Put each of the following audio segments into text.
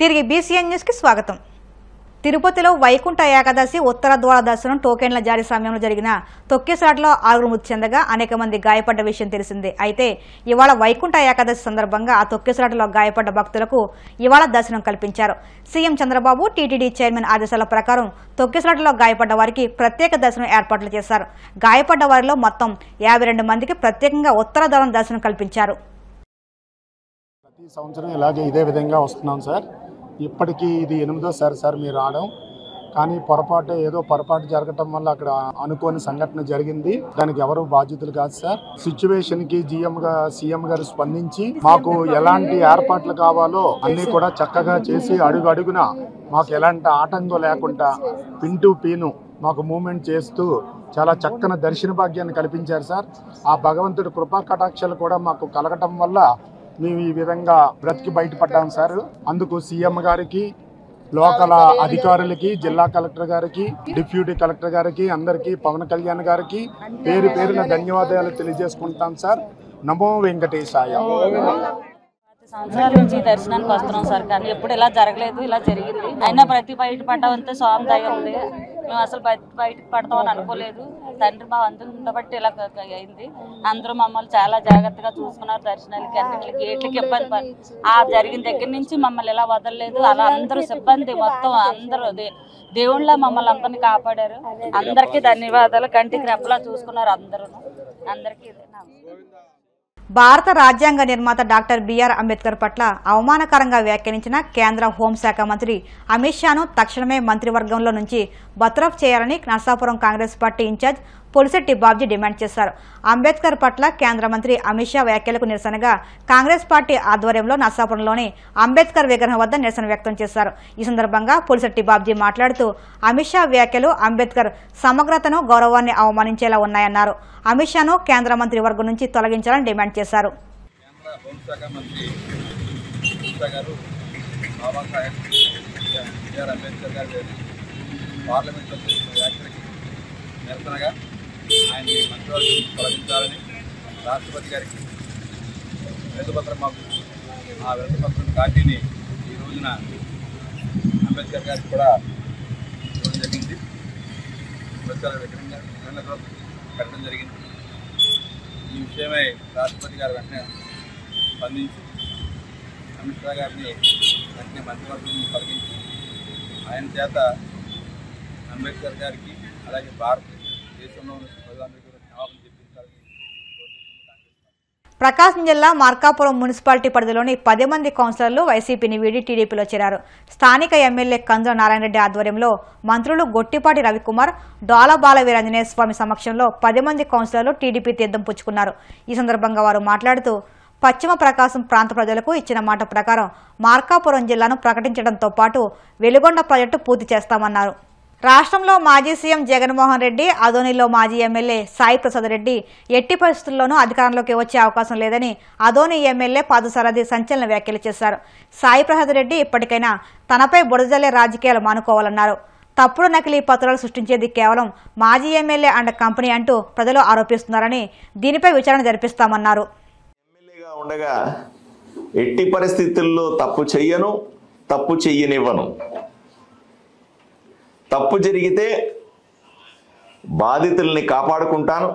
తిరిగి BCN news కి స్వాగతం. తిరుపతిలో వైకుంఠ ఏకాదశి ఉత్తర ద్వార దర్శనం టోకెన్ల జారీ సమయంలో జరిగిన తొక్కిసలాటలో 6 మృతి చెందగా అనేక మంది గాయపడ్డ విషయం తెలిసిందే. అయితే ఇవాళ వైకుంఠ ఏకాదశి సందర్భంగా ఆ తొక్కిసలాటలో గాయపడ్డ భక్తులకు ఇవాళ దర్శనం కల్పించారు. సీఎం చంద్రబాబు టీటీడీ చైర్మన్ ఆదేశాల ప్రకారం తొక్కిసలాటలో గాయపడ్డ వారికి ప్రత్యేక దర్శనం ఏర్పాట్లు చేశారు. గాయపడ్డ వారిలో మొత్తం 52 మందికి ప్రత్యేకంగా ఉత్తర ద్వారం దర్శనం కల్పించారు. ప్రతి సంవత్సరం ఇలాగే ఇదే విధంగా వస్తున్నాం సార్. ఇప్పటికీ ఇది 8వ సారి మీరు రావడం, కానీ పొరపాటు జరగటం వల్ల అక్కడ అనుకోని సంఘటన జరిగింది. దానికి ఎవరు బాధ్యతలు కాదు సార్. సిచ్యువేషన్కి సీఎం గారు స్పందించి మాకు ఎలాంటి ఏర్పాట్లు కావాలో అన్నీ కూడా చక్కగా చేసి అడుగున మాకు ఎలాంటి ఆటంకం లేకుండా పిన్ టు పీను మాకు మూమెంట్ చేస్తూ చాలా చక్కని దర్శన భాగ్యాన్ని కల్పించారు సార్. ఆ భగవంతుడి కృపా కటాక్షాలు కూడా మాకు కలగటం వల్ల మేము ఈ విధంగా బ్రతికి బయటపడ్డాం సార్. అందుకు సీఎం గారికి, లోకల్ అధికారులకి, జిల్లా కలెక్టర్ గారికి, డిప్యూటీ కలెక్టర్ గారికి, అందరికీ, పవన్ కళ్యాణ్ గారికి పేరున ధన్యవాదాలు తెలియజేసుకుంటాం సార్. నమో వెంకటేశాయ. సంవత్సరాల నుంచి దర్శనానికి వస్తున్నాం సార్, కానీ ఎప్పుడు ఇలా జరగలేదు. ఇలా జరిగింది. అయినా బయట పడ్డామంటే స్వామి దయ ఉంది. మేము అసలు బయటకు పడతామని అనుకోలేదు. తండ్రి మా అందరిని బట్టి ఇలా అయింది. అందరూ మమ్మల్ని చాలా జాగ్రత్తగా చూసుకున్నారు. దర్శనాలకి అన్నింటికి గేట్లకి ఇబ్బంది జరిగిన దగ్గర నుంచి మమ్మల్ని ఇలా వదలలేదు. అలా అందరూ సిబ్బంది మొత్తం అందరూ దేవుళ్ళ మమ్మల్ని అందరినీ కాపాడారు. అందరికీ ధన్యవాదాలు. కంటికి రెప్పలా చూసుకున్నారు అందరికీ. భారత రాజ్యాంగ నిర్మాత డాక్టర్ బిఆర్ అంబేద్కర్ పట్ల అవమానకరంగా వ్యాఖ్యానించిన కేంద్ర హోంశాఖ మంత్రి అమిత్ షాను తక్షణమే మంత్రివర్గంలో నుంచి బర్తరఫ్ చేయాలని Narsapuram Congress party in-charge Polisetti Babji demand చేశారు. అంబేద్కర్ పట్ల కేంద్ర మంత్రి అమిత్ షా వ్యాఖ్యలకు నిరసనగా కాంగ్రెస్ పార్టీ ఆధ్వర్యంలో నర్సాపురంలోని అంబేద్కర్ విగ్రహం వద్ద నిరసన వ్యక్తం చేశారు. ఈ సందర్భంగా పొలిశెట్టి బాబ్జీ మాట్లాడుతూ అమిత్ షా వ్యాఖ్యలు అంబేద్కర్ సమగ్రతను, గౌరవాన్ని అవమానించేలా ఉన్నాయన్నారు. అమిత్ షాను కేంద్ర మంత్రి వర్గం నుంచి తొలగించాలని డిమాండ్ చేశారు. ఆయన్ని మంత్రివర్గం తొలగించాలని రాష్ట్రపతి గారికి వినతిపత్రం మాకు ఆ వినతిపత్రం కాపీని ఈ రోజున అంబేద్కర్ గారికి కూడా ఇవ్వడం జరిగింది. అంబేద్కర్ విగ్రహం పెట్టడం జరిగింది. ఈ విషయమై రాష్ట్రపతి గారు వెంటనే స్పందించి అమిత్ షా గారిని వెంటనే మంత్రివర్గం తొలగించి ఆయన చేత అంబేద్కర్ గారికి అలాగే ప్రకాశం జిల్లా మార్కాపురం మున్సిపాలిటీ పరిధిలోని 10 మంది కౌన్సిలర్లు వైసీపీని వీడి టీడీపీలో చేరారు. స్థానిక ఎమ్మెల్యే కందుల నారాయణరెడ్డి ఆధ్వర్యంలో మంత్రులు గొట్టిపాటి రవికుమార్, డోల బాల వీరాంజనేయ స్వామి సమక్షంలో 10 మంది కౌన్సిలర్లు టీడీపీ తీర్థం పుచ్చుకున్నారు. ఈ సందర్భంగా వారు మాట్లాడుతూ పశ్చిమ ప్రకాశం ప్రాంత ప్రజలకు ఇచ్చిన మాట ప్రకారం మార్కాపురం జిల్లాను ప్రకటించడంతో పాటు వెలుగొండ ప్రాజెక్టు పూర్తి చేస్తామన్నారు. రాష్ట్రంలో మాజీ సీఎం జగన్మోహన్ రెడ్డి, అదోనిలో మాజీ ఎమ్మెల్యే సాయి ప్రసాద్ రెడ్డి ఎట్టి పరిస్థితుల్లోనూ అధికారంలోకి వచ్చే అవకాశం లేదని అదోని ఎమ్మెల్యే పాదసారథి సంచలన వ్యాఖ్యలు చేశారు. సాయి ప్రసాద్ రెడ్డి ఇప్పటికైనా తనపై బురదజల్లే రాజకీయాలు మానుకోవాలన్నారు. తప్పుడు నకిలీ పత్రాలు సృష్టించేది కేవలం మాజీ ఎమ్మెల్యే అండ్ కంపెనీ అంటూ ప్రజలు ఆరోపిస్తున్నారని దీనిపై విచారణ జరిపిస్తామన్నారు. ఎమ్మెల్యేగా ఉండగా ఎట్టి పరిస్థితుల్లో తప్పు చెయ్యను, తప్పు చెయ్యనివ్వను. తప్పు జరిగితే బాధితుల్ని కాపాడుకుంటాను.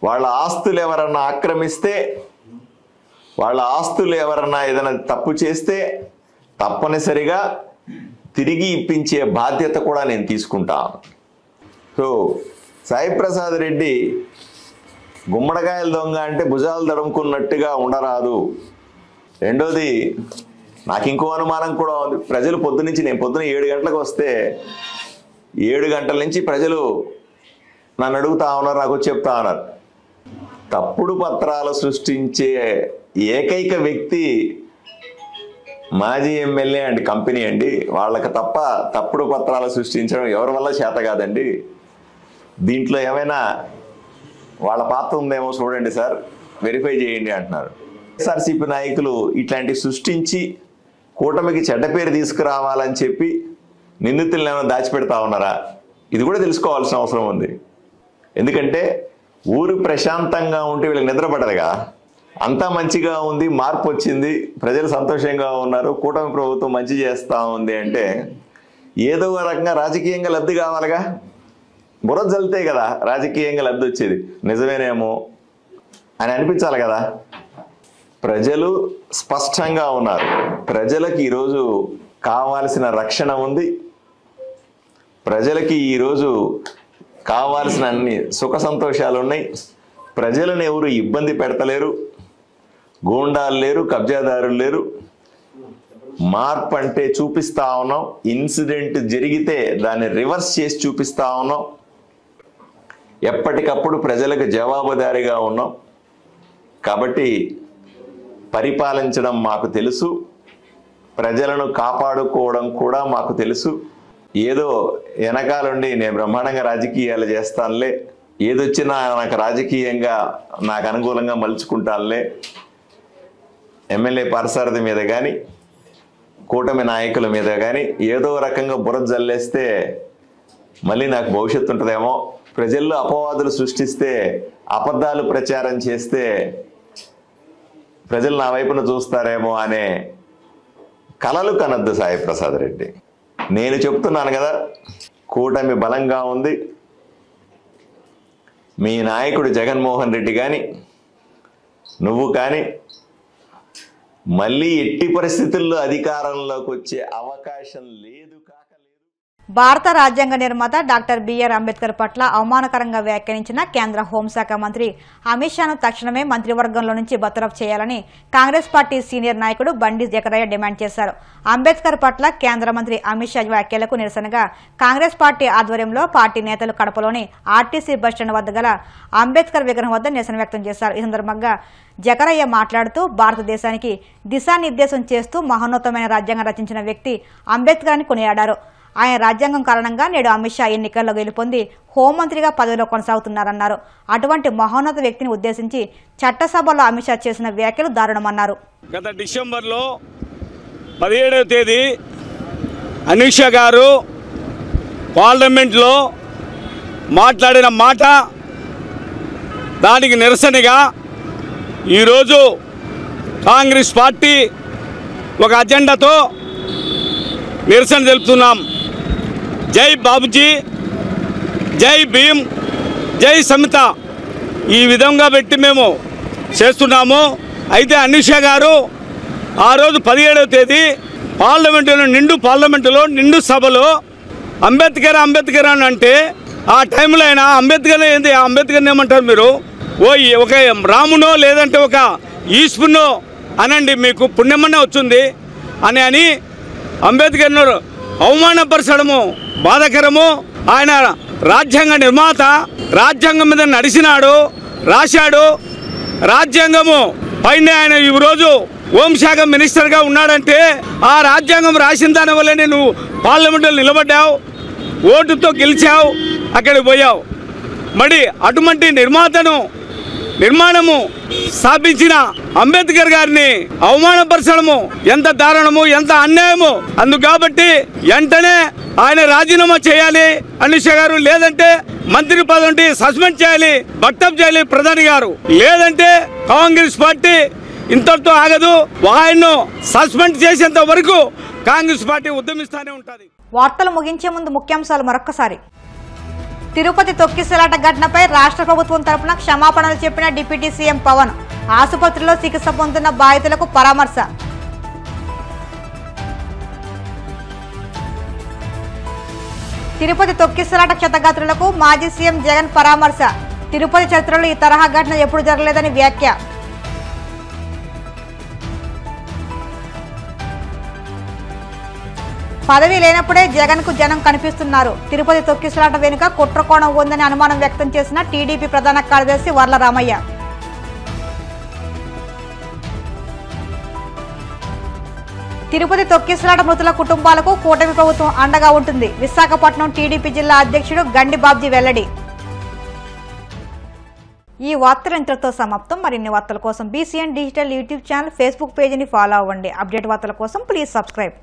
వాళ్ళ ఆస్తులు ఎవరన్నా ఆక్రమిస్తే, వాళ్ళ ఆస్తులు ఎవరన్నా ఏదైనా తప్పు చేస్తే తప్పనిసరిగా తిరిగి ఇప్పించే బాధ్యత కూడా నేను తీసుకుంటాను. సో సాయి ప్రసాద్ రెడ్డి గుమ్మడికాయల దొంగ అంటే భుజాలు తడుముకున్నట్టుగా ఉండరాదు. రెండోది, నాకు ఇంకో అనుమానం కూడా ఉంది. ప్రజలు నేను పొద్దున 7 గంటలకు వస్తే 7 గంటల నుంచి ప్రజలు నన్ను అడుగుతా ఉన్నారు, నాకు చెప్తా ఉన్నారు. తప్పుడు పత్రాలు సృష్టించే ఏకైక వ్యక్తి మాజీ ఎమ్మెల్యే అండ్ కంపెనీ అండి. వాళ్ళకి తప్ప తప్పుడు పత్రాలు సృష్టించడం ఎవరి వల్ల చేత కాదండి. దీంట్లో ఏమైనా వాళ్ళ పాత్ర ఉందేమో చూడండి సార్, వెరిఫై చేయండి అంటున్నారు. ఎస్ఆర్సీపీ నాయకులు ఇట్లాంటివి సృష్టించి కూటమికి చెడ్డ పేరు తీసుకురావాలని చెప్పి నిందితులను ఏమైనా దాచిపెడతా ఉన్నారా? ఇది కూడా తెలుసుకోవాల్సిన అవసరం ఉంది. ఎందుకంటే ఊరు ప్రశాంతంగా ఉంటే వీళ్ళకి నిద్రపడదుగా. అంతా మంచిగా ఉంది, మార్పు వచ్చింది, ప్రజలు సంతోషంగా ఉన్నారు, కూటమి ప్రభుత్వం మంచి చేస్తూ ఉంది అంటే ఏదో ఒక రకంగా రాజకీయంగా లబ్ధి కావాలిగా. బుర్ర జల్లితే కదా రాజకీయంగా లబ్ధి వచ్చేది. నిజమేనేమో అని అనిపించాలి కదా. ప్రజలు స్పష్టంగా ఉన్నారు. ప్రజలకి ఈరోజు కావాల్సిన రక్షణ ఉంది. ప్రజలకి ఈరోజు కావాల్సిన అన్ని సుఖ సంతోషాలు ఉన్నాయి. ప్రజలను ఎవరు ఇబ్బంది పెడతలేరు. గూండాలు లేరు, కబ్జాదారులు లేరు. మార్పు అంటే చూపిస్తా ఉన్నాం. ఇన్సిడెంట్ జరిగితే దాన్ని రివర్స్ చేసి చూపిస్తా ఉన్నాం. ఎప్పటికప్పుడు ప్రజలకు జవాబుదారీగా ఉన్నాం. కాబట్టి పరిపాలించడం మాకు తెలుసు, ప్రజలను కాపాడుకోవడం కూడా మాకు తెలుసు. ఏదో వెనకాలండి నేను బ్రహ్మాండంగా రాజకీయాలు చేస్తానులే, ఏదొచ్చినా నాకు రాజకీయంగా నాకు అనుకూలంగా మలుచుకుంటానులే, ఎమ్మెల్యే పార్సారథి మీద కానీ కూటమి నాయకుల మీద కానీ ఏదో రకంగా బుర్ర జల్లేస్తే మళ్ళీ నాకు భవిష్యత్తు ఉంటుందేమో, ప్రజల్లో అపవాదులు సృష్టిస్తే అబద్ధాలు ప్రచారం చేస్తే ప్రజలు నా వైపున చూస్తారేమో అనే కలలు కనద్దు సాయి ప్రసాద్ రెడ్డి. నేను చెప్తున్నాను కదా, కూటమి బలంగా ఉంది. మీ నాయకుడు జగన్మోహన్ రెడ్డి కానీ నువ్వు కానీ మళ్ళీ ఎట్టి పరిస్థితుల్లో అధికారంలోకి వచ్చే అవకాశం లేదు కాకలేదు. భారత రాజ్యాంగ నిర్మాత డాక్టర్ బిఆర్ అంబేద్కర్ పట్ల అవమానకరంగా వ్యాఖ్యానించిన కేంద్ర హోంశాఖ మంత్రి అమిత్ షాను తక్షణమే మంత్రివర్గంలో నుంచి బర్తరఫ్ చేయాలని కాంగ్రెస్ పార్టీ సీనియర్ నాయకుడు బండి జకరయ్య డిమాండ్ చేశారు. అంబేద్కర్ పట్ల కేంద్ర మంత్రి అమిత్ షా వ్యాఖ్యలకు నిరసనగా కాంగ్రెస్ పార్టీ ఆధ్వర్యంలో పార్టీ నేతలు కడపలోని ఆర్టీసీ బస్టాండ్ వద్ద గల అంబేద్కర్ విగ్రహం వద్ద నిరసన వ్యక్తం చేశారు. ఈ సందర్భంగా జకరయ్య మాట్లాడుతూ భారతదేశానికి దిశానిర్దేశం చేస్తూ మహోన్నతమైన రాజ్యాంగం రచించిన వ్యక్తి అంబేద్కర్ అని కొనియాడారు. ఆయన రాజ్యాంగం కారణంగా నేడు అమిత్ షా ఎన్నికల్లో గెలుపొంది హోంమంత్రిగా పదవిలో కొనసాగుతున్నారన్నారు. అటువంటి మహోన్నత వ్యక్తిని ఉద్దేశించి చట్టసభలో అమిత్ షా చేసిన వ్యాఖ్యలు దారుణమన్నారు. గత డిసెంబర్లో 17వ తేదీ అమిత్ షా గారు పార్లమెంట్లో మాట్లాడిన మాట, దానికి నిరసనగా ఈరోజు కాంగ్రెస్ పార్టీ ఒక అజెండాతో నిరసన తెలుపుతున్నాం. జై బాబుజీ, జై భీమ్, జై సమిత, ఈ విధంగా పెట్టి మేము చేస్తున్నాము. అయితే అమిత్ షా గారు ఆ రోజు 17వ తేదీ పార్లమెంటులో నిండు సభలో అంబేద్కర్ అని అంటే ఆ టైంలో అయినా అంబేద్కర్ ఏంది, అంబేద్కర్ని ఏమంటారు మీరు? ఒక రామునో లేదంటే ఒక ఈశ్వరునో అనండి, మీకు పుణ్యమనే వచ్చింది అని అంబేద్కర్ను అవమానపరచడము బాధాకరము. ఆయన రాజ్యాంగ నిర్మాత, రాజ్యాంగం మీద నడిచినాడు, రాశాడు. రాజ్యాంగము పైన ఆయన ఈరోజు హోంశాఖ మినిస్టర్గా ఉన్నాడంటే ఆ రాజ్యాంగం రాసిన దాని వల్లనే నువ్వు పార్లమెంట్లో నిలబడ్డావు, ఓటుతో గెలిచావు, అక్కడికి పోయావు. మరి అటువంటి నిర్మాణము స్థాపించిన అంబేద్కర్ గారిని అవమానపరచడము ఎంత దారుణము, ఎంత అన్యాయము. అందుకు కాబట్టి వెంటనే ఆయన రాజీనామా చేయాలి అమిత్ షా గారు, లేదంటే మంత్రి పదవి సస్పెండ్ చేయాలి, బర్తరఫ్ చేయాలి ప్రధాని గారు. లేదంటే కాంగ్రెస్ పార్టీ ఇంతటితో ఆగదు, ఆయన్ను సస్పెండ్ చేసేంత వరకు కాంగ్రెస్ పార్టీ ఉద్యమిస్తూనే ఉంటుంది. వార్తలు ముగించే ముందు ముఖ్యాంశాలు మరొక్కసారి. తిరుపతి తొక్కిసలాట ఘటనపై రాష్ట్ర ప్రభుత్వం తరపున క్షమాపణలు చెప్పిన డిప్యూటీ సీఎం పవన్. ఆసుపత్రిలో చికిత్స పొందుతున్న బాధితులకు పరామర్శ. తిరుపతి తొక్కిసలాట క్షతగాత్రులకు మాజీ సీఎం జగన్ పరామర్శ. తిరుపతి చరిత్రలో ఈ తరహా ఘటన ఎప్పుడు జరగలేదని వ్యాఖ్య. పదవి లేనప్పుడే జగన్ కు జనం కనిపిస్తున్నారు. తిరుపతి తొక్కిసలాట వెనుక కుట్రకోణం ఉందని అనుమానం వ్యక్తం చేసిన టీడీపీ ప్రధాన కార్యదర్శి వర్ల రామయ్య. తిరుపతి తొక్కిసలాట మృతుల కుటుంబాలకు కూటమి ప్రభుత్వం అండగా ఉంటుంది. విశాఖపట్నం టీడీపీ జిల్లా అధ్యక్షుడు గండి బాబ్జీ వెల్లడి. ఈ వార్తలు ఇంతటితో సమాప్తం. మరిన్ని వార్తల కోసం BCN digital YouTube channel, Facebook పేజీని ఫాలో అవ్వండి. అప్డేట్ వార్తల కోసం ప్లీజ్ సబ్స్క్రైబ్.